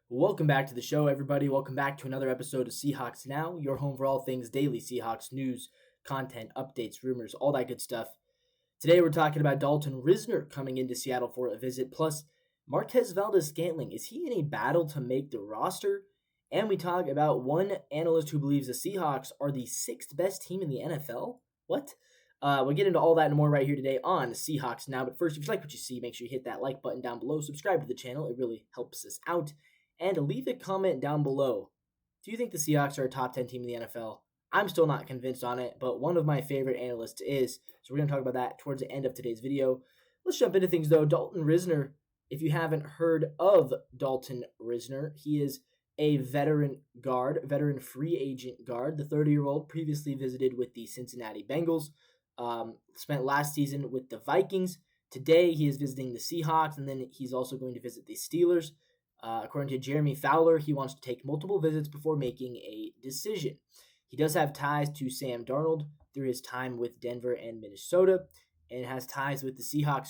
Welcome back to the show, everybody. Welcome back to another episode of Seahawks Now, your home for all things daily Seahawks news, content, updates, rumors, all that good stuff. Today we're talking about Dalton Risner coming into Seattle for a visit, plus Marquez Valdes-Scantling. Is he in a battle to make the roster? And we talk about one analyst who believes the Seahawks are the sixth best team in the NFL. What? We'll get into all that and more right here today on Seahawks Now. But first, if you like what you see, make sure you hit that like button down below. Subscribe to the channel. It really helps us out. And leave a comment down below. Do you think the Seahawks are a top 10 team in the NFL? I'm still not convinced on it, but one of my favorite analysts is. So we're going to talk about that towards the end of today's video. Let's jump into things, though. Dalton Risner, if you haven't heard of Dalton Risner, he is a veteran free agent guard. The 30-year-old previously visited with the Cincinnati Bengals, spent last season with the Vikings. Today, he is visiting the Seahawks, and then he's also going to visit the Steelers. According to Jeremy Fowler, he wants to take multiple visits before making a decision. He does have ties to Sam Darnold through his time with Denver and Minnesota, and has ties with the Seahawks.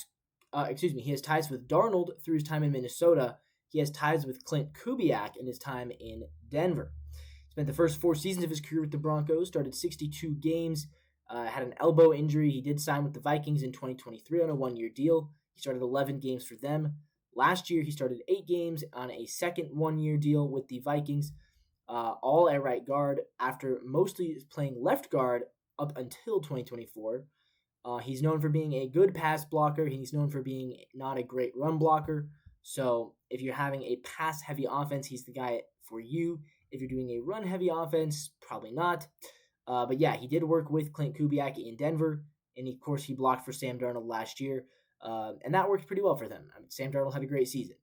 He has ties with Darnold through his time in Minnesota. He has ties with Clint Kubiak in his time in Denver. He spent the first 4 seasons of his career with the Broncos, started 62 games, had an elbow injury. He did sign with the Vikings in 2023 on a 1-year deal. He started 11 games for them. Last year, he started 8 games on a second 1-year deal with the Vikings, all at right guard, after mostly playing left guard up until 2024. He's known for being a good pass blocker. He's known for being not a great run blocker. So if you're having a pass-heavy offense, he's the guy for you. If you're doing a run-heavy offense, probably not. But yeah, he did work with Clint Kubiak in Denver, and of course, he blocked for Sam Darnold last year. And that worked pretty well for them. Sam Darnold had a great season.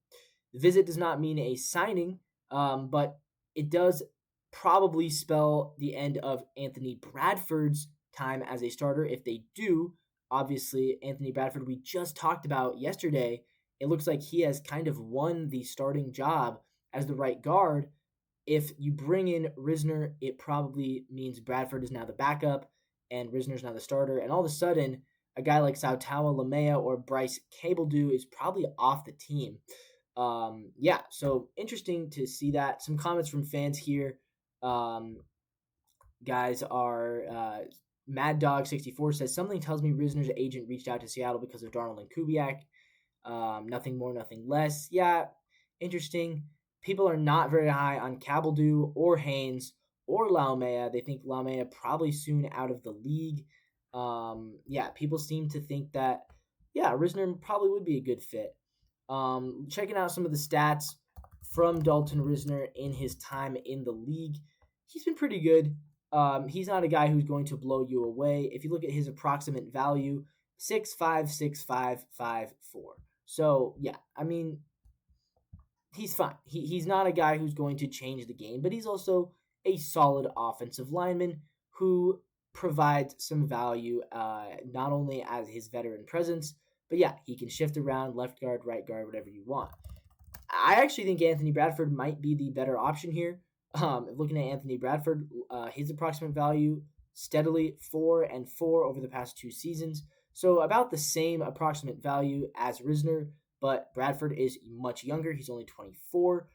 The visit does not mean a signing, but it does probably spell the end of Anthony Bradford's time as a starter. If they do, obviously, Anthony Bradford, we just talked about yesterday, it looks like he has kind of won the starting job as the right guard. If you bring in Risner, it probably means Bradford is now the backup and Risner is now the starter. And all of a sudden, a guy like Sautawa Lamea or Bryce Cabledew is probably off the team. So interesting to see that. Some comments from fans here. Guys are Mad Dog 64 says, something tells me Risner's agent reached out to Seattle because of Darnold and Kubiak. Nothing more, nothing less. Yeah, interesting. People are not very high on Cabledew or Haynes or Laumea. They think Laumea probably soon out of the league. People seem to think that, Risner probably would be a good fit. Checking out some of the stats from Dalton Risner in his time in the league, he's been pretty good. He's not a guy who's going to blow you away. If you look at his approximate value, 6'5", 6'5", 5'4". So, he's fine. He's not a guy who's going to change the game, but he's also a solid offensive lineman who provides some value, not only as his veteran presence, but he can shift around left guard, right guard, whatever you want. I actually think Anthony Bradford might be the better option here. Looking at Anthony Bradford, his approximate value steadily 4 and 4 over the past 2 seasons. So about the same approximate value as Risner, but Bradford is much younger. He's only 24.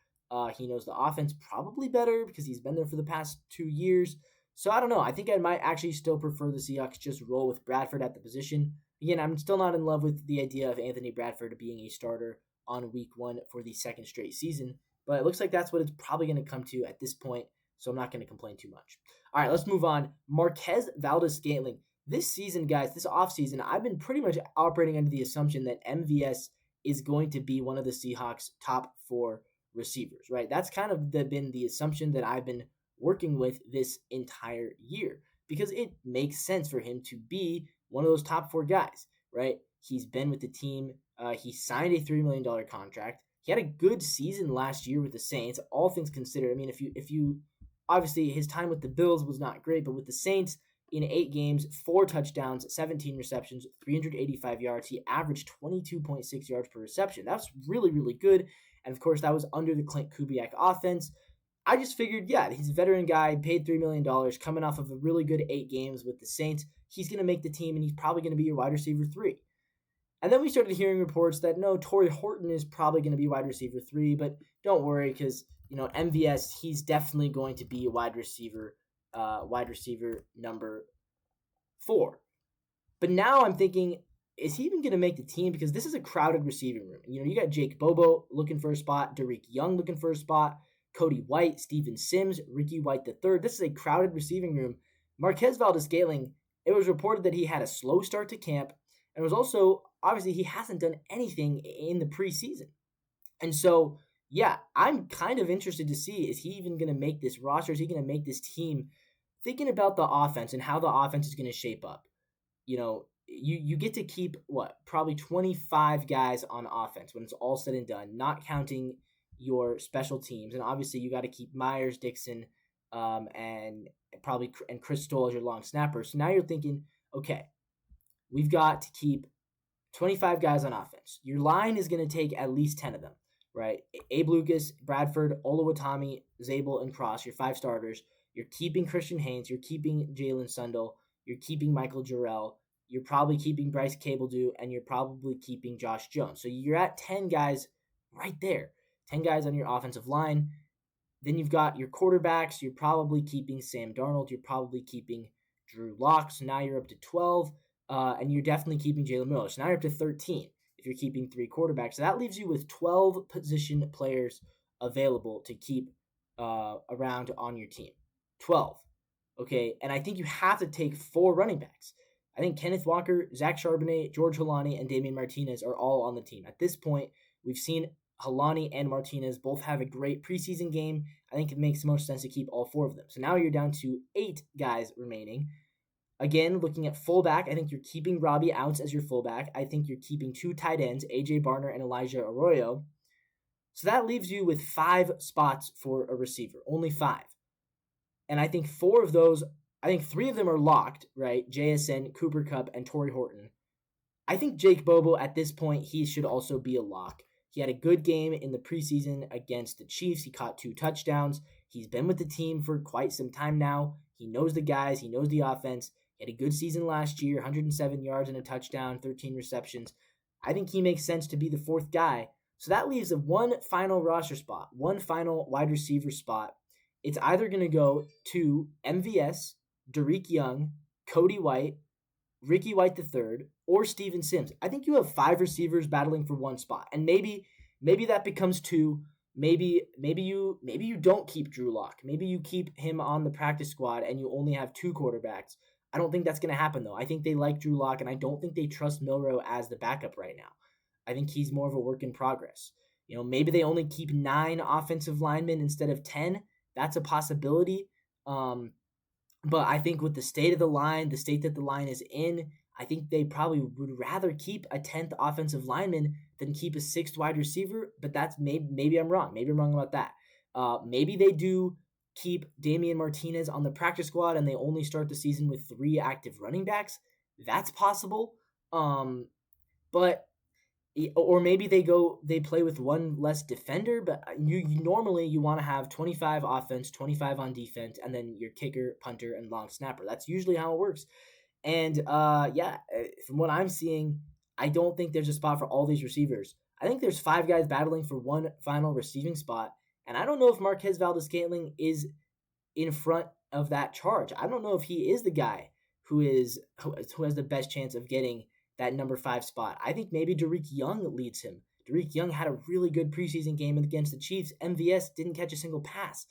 He knows the offense probably better because he's been there for the past 2 years. So I don't know. I think I might actually still prefer the Seahawks just roll with Bradford at the position. Again, I'm still not in love with the idea of Anthony Bradford being a starter on week 1 for the second straight season, but it looks like that's what it's probably going to come to at this point, so I'm not going to complain too much. All right, let's move on. Marquez Valdes-Scantling. This season, guys, this offseason, I've been pretty much operating under the assumption that MVS is going to be one of the Seahawks' top 4 receivers, right? That's kind of been the assumption that I've been working with this entire year because it makes sense for him to be one of those top 4 guys, right? He's been with the team. He signed a $3 million contract. He had a good season last year with the Saints, all things considered. I mean, if you obviously his time with the Bills was not great, but with the Saints in 8 games, 4 touchdowns, 17 receptions, 385 yards. He averaged 22.6 yards per reception. That's really, really good. And of course, that was under the Clint Kubiak offense. I just figured, he's a veteran guy, paid $3 million, coming off of a really good 8 games with the Saints. He's going to make the team, and he's probably going to be your wide receiver 3. And then we started hearing reports that no, Torrey Horton is probably going to be wide receiver 3, but don't worry because MVS, he's definitely going to be a wide receiver number 4. But now I'm thinking, is he even going to make the team? Because this is a crowded receiving room. You got Jake Bobo looking for a spot, Derek Young looking for a spot, Cody White, Steven Sims, Ricky White III. This is a crowded receiving room. Marquez Valdes-Scantling, it was reported that he had a slow start to camp, and it was also, obviously, he hasn't done anything in the preseason. And so, yeah, I'm kind of interested to see, is he even going to make this roster? Is he going to make this team? Thinking about the offense and how the offense is going to shape up. You get to keep, probably 25 guys on offense when it's all said and done, not counting your special teams. And obviously, you got to keep Myers, Dixon, and Chris Stoll as your long snapper. So now you're thinking, okay, we've got to keep 25 guys on offense. Your line is going to take at least 10 of them, right? Abe Lucas, Bradford, Oluwatimi, Zabel, and Cross, your 5 starters. You're keeping Christian Haynes. You're keeping Jalen Sundell. You're keeping Michael Jarrell. You're probably keeping Bryce Cabledew, and you're probably keeping Josh Jones. So you're at 10 guys right there, 10 guys on your offensive line. Then you've got your quarterbacks. You're probably keeping Sam Darnold. You're probably keeping Drew Lock. So now you're up to 12, and you're definitely keeping Jalen Miller. So now you're up to 13 if you're keeping 3 quarterbacks. So that leaves you with 12 position players available to keep around on your team. 12. Okay, and I think you have to take 4 running backs. I think Kenneth Walker, Zach Charbonnet, George Holani, and Damian Martinez are all on the team. At this point, we've seen Holani and Martinez both have a great preseason game. I think it makes the most sense to keep all 4 of them. So now you're down to 8 guys remaining. Again, looking at fullback, I think you're keeping Robbie Ounce as your fullback. I think you're keeping 2 tight ends, AJ Barner and Elijah Arroyo. So that leaves you with 5 spots for a receiver, only 5. And I think 4 of those, I think 3 of them are locked, right? JSN, Cooper Kupp, and Torrey Horton. I think Jake Bobo, at this point, he should also be a lock. He had a good game in the preseason against the Chiefs. He caught 2 touchdowns. He's been with the team for quite some time now. He knows the guys. He knows the offense. He had a good season last year, 107 yards and a touchdown, 13 receptions. I think he makes sense to be the 4th guy. So that leaves one final roster spot, one final wide receiver spot. It's either going to go to MVS, Derek Young, Cody White, Ricky White III, or Steven Sims. I think you have 5 receivers battling for 1 spot. And maybe that becomes 2. Maybe you don't keep Drew Lock. Maybe you keep him on the practice squad and you only have 2 quarterbacks. I don't think that's going to happen, though. I think they like Drew Lock, and I don't think they trust Milroe as the backup right now. I think he's more of a work in progress. Maybe they only keep 9 offensive linemen instead of 10. That's a possibility. But I think with the state of the line, the state that the line is in, I think they probably would rather keep a 10th offensive lineman than keep a 6th wide receiver. But that's maybe I'm wrong. Maybe I'm wrong about that. Maybe they do keep Damian Martinez on the practice squad and they only start the season with 3 active running backs. That's possible. Or maybe they play with 1 less defender, but you normally you want to have 25 offense, 25 on defense, and then your kicker, punter, and long snapper. That's usually how it works. And from what I'm seeing, I don't think there's a spot for all these receivers. I think there's 5 guys battling for 1 final receiving spot, and I don't know if Marquez Valdes-Scantling is in front of that charge. I don't know if he is the guy who has the best chance of getting that number 5 spot. I think maybe Derek Young leads him. Derek Young had a really good preseason game against the Chiefs. MVS didn't catch a single pass.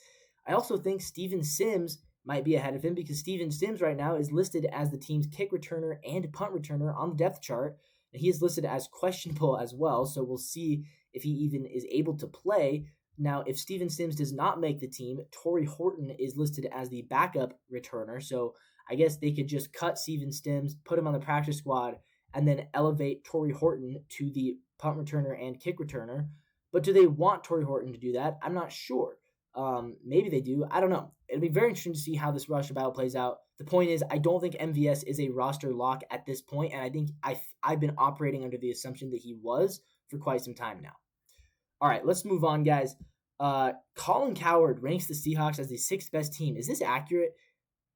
I also think Steven Sims might be ahead of him because Steven Sims right now is listed as the team's kick returner and punt returner on the depth chart. And he is listed as questionable as well, so we'll see if he even is able to play. Now, if Steven Sims does not make the team, Torrey Horton is listed as the backup returner, so I guess they could just cut Steven Sims, put him on the practice squad, and then elevate Torrey Horton to the punt returner and kick returner. But do they want Torrey Horton to do that? I'm not sure. Maybe they do. I don't know. It'll be very interesting to see how this roster battle plays out. The point is, I don't think MVS is a roster lock at this point, and I think I've been operating under the assumption that he was for quite some time now. All right, let's move on, guys. Colin Cowherd ranks the Seahawks as the 6th best team. Is this accurate?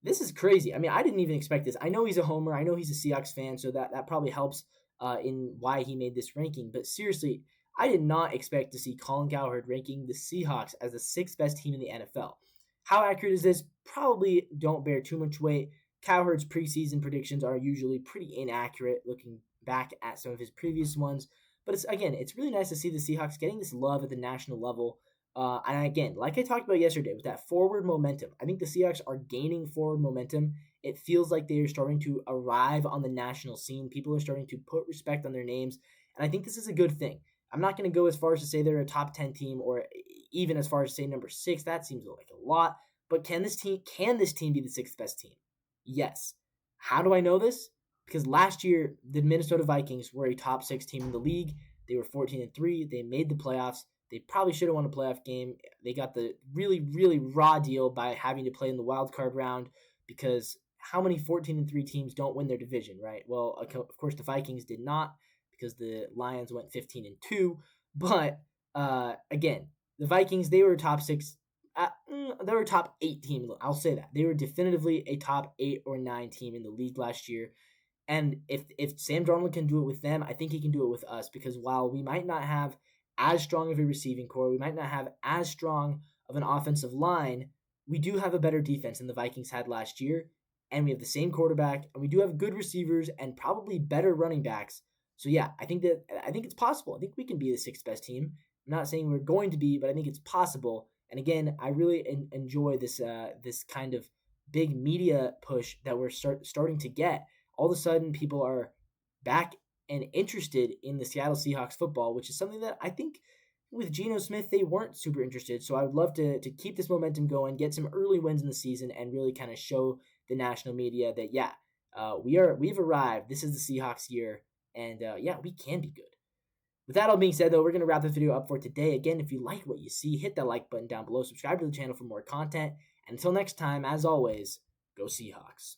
This is crazy. I mean, I didn't even expect this. I know he's a homer. I know he's a Seahawks fan, so that probably helps. in why he made this ranking. But seriously, I did not expect to see Colin Cowherd ranking the Seahawks as the sixth best team in the NFL. How accurate is this? Probably don't bear too much weight. Cowherd's preseason predictions are usually pretty inaccurate looking back at some of his previous ones. But it's really nice to see the Seahawks getting this love at the national level. And again, like I talked about yesterday, with that forward momentum, I think the Seahawks are gaining forward momentum. It feels like they are starting to arrive on the national scene. People are starting to put respect on their names. And I think this is a good thing. I'm not going to go as far as to say they're a top 10 team or even as far as to say number 6. That seems like a lot. But can this team be the sixth best team? Yes. How do I know this? Because last year the Minnesota Vikings were a top 6 team in the league. They were 14-3. They made the playoffs. They probably should have won a playoff game. They got the really, really raw deal by having to play in the wild card round, because how many 14-3 teams don't win their division, right? Well, of course the Vikings did not, because the Lions went 15-2. But again, the Vikings, they were a top 6. They were a top 8 team. I'll say that. They were definitively a top 8 or 9 team in the league last year. And if Sam Darnold can do it with them, I think he can do it with us, because while we might not have as strong of a receiving core, we might not have as strong of an offensive line, we do have a better defense than the Vikings had last year, and we have the same quarterback, and we do have good receivers and probably better running backs. So yeah, I think it's possible. I think we can be the sixth best team. I'm not saying we're going to be, but I think it's possible. And again, I really enjoy this kind of big media push that we're starting to get. All of a sudden, people are back and interested in the Seattle Seahawks football, which is something that I think with Geno Smith, they weren't super interested. So I would love to keep this momentum going, get some early wins in the season, and really kind of show the national media that, we've arrived. This is the Seahawks year, and we can be good. With that all being said, though, we're going to wrap this video up for today. Again, if you like what you see, hit that like button down below, subscribe to the channel for more content, and until next time, as always, go Seahawks.